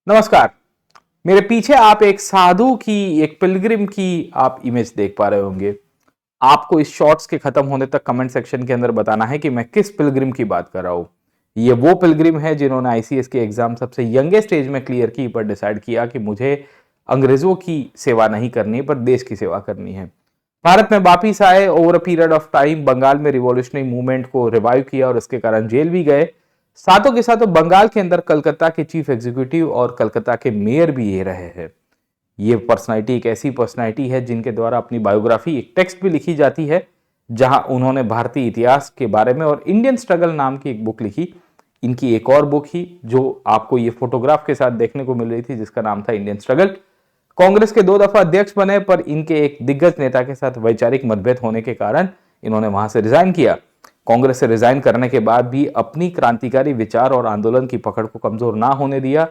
नमस्कार। मेरे पीछे आप एक साधु की, एक पिलग्रिम की आप इमेज देख पा रहे होंगे। आपको इस शॉर्ट्स के खत्म होने तक कमेंट सेक्शन के अंदर बताना है कि मैं किस पिलग्रिम की बात कर रहा हूं। ये वो पिलग्रिम है जिन्होंने आईसीएस के एग्जाम सबसे यंगेस्ट एज में क्लियर की, पर डिसाइड किया कि मुझे अंग्रेजों की सेवा नहीं करनी पर देश की सेवा करनी है। भारत में वापिस आए, over a period of time Bengal में रिवॉल्यूशनरी मूवमेंट को रिवाइव किया और इसके कारण जेल भी गए। साथों के साथ बंगाल के अंदर कलकत्ता के चीफ एग्जीक्यूटिव और कलकत्ता के मेयर भी ये रहे हैं। ये पर्सनालिटी एक ऐसी पर्सनालिटी है जिनके द्वारा अपनी बायोग्राफी, एक टेक्स्ट भी लिखी जाती है जहां उन्होंने भारतीय इतिहास के बारे में और इंडियन स्ट्रगल नाम की एक बुक लिखी। इनकी एक और बुक ही जो आपको ये फोटोग्राफ के साथ देखने को मिल रही थी, जिसका नाम था इंडियन स्ट्रगल। कांग्रेस के 2 दफा अध्यक्ष बने, पर इनके एक दिग्गज नेता के साथ वैचारिक मतभेद होने के कारण इन्होंने वहां से रिजाइन किया। कांग्रेस से रिजाइन करने के बाद भी अपनी क्रांतिकारी विचार और आंदोलन की पकड़ को कमजोर ना होने दिया।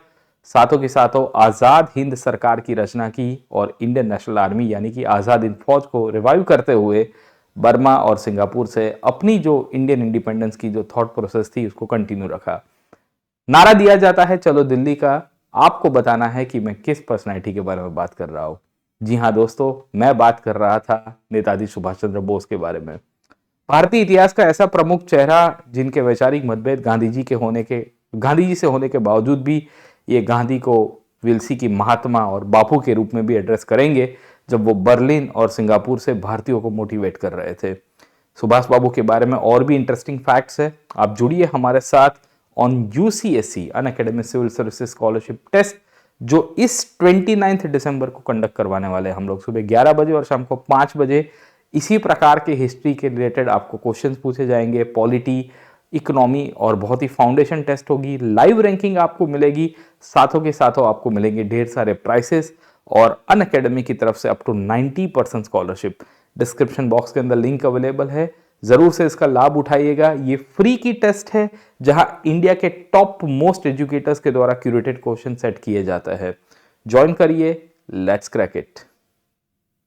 साथों के साथों आजाद हिंद सरकार की रचना की और इंडियन नेशनल आर्मी यानी कि आजाद हिंद फौज को रिवाइव करते हुए बर्मा और सिंगापुर से अपनी जो इंडियन इंडिपेंडेंस की जो थॉट प्रोसेस थी उसको कंटिन्यू रखा। नारा दिया जाता है चलो दिल्ली का। आपको बताना है कि मैं किस पर्सनैलिटी के बारे में बात कर रहा हूं। जी हां दोस्तों, मैं बात कर रहा था नेताजी सुभाष चंद्र बोस के बारे में। भारतीय इतिहास का ऐसा प्रमुख चेहरा जिनके वैचारिक मतभेद गांधी जी से होने के बावजूद भी ये गांधी को विल्सी की महात्मा और बापू के रूप में भी एड्रेस करेंगे जब वो बर्लिन और सिंगापुर से भारतीयों को मोटिवेट कर रहे थे। सुभाष बाबू के बारे में और भी इंटरेस्टिंग फैक्ट्स है। आप जुड़िए हमारे साथ on UCSC Unacademy civil services scholarship test, जो इस 29 दिसंबर को कंडक्ट करवाने वाले हैं हम लोग सुबह 11 बजे और शाम को 5 बजे। इसी प्रकार के हिस्ट्री के रिलेटेड आपको क्वेश्चंस पूछे जाएंगे, पॉलिटी, इकोनॉमी और बहुत ही फाउंडेशन टेस्ट होगी। लाइव रैंकिंग आपको मिलेगी, साथों के साथों आपको मिलेंगे ढेर सारे प्राइसेस और अनअकैडमी की तरफ से up to 90% scholarship. Description box के अंदर लिंक अवेलेबल है, जरूर से इसका लाभ उठाइएगा। ये फ्री की टेस्ट है जहां इंडिया के टॉप मोस्ट एजुकेटर्स के द्वारा क्यूरेटेड क्वेश्चन सेट किए जाता है। ज्वाइन करिए, लेट्स क्रैक इट।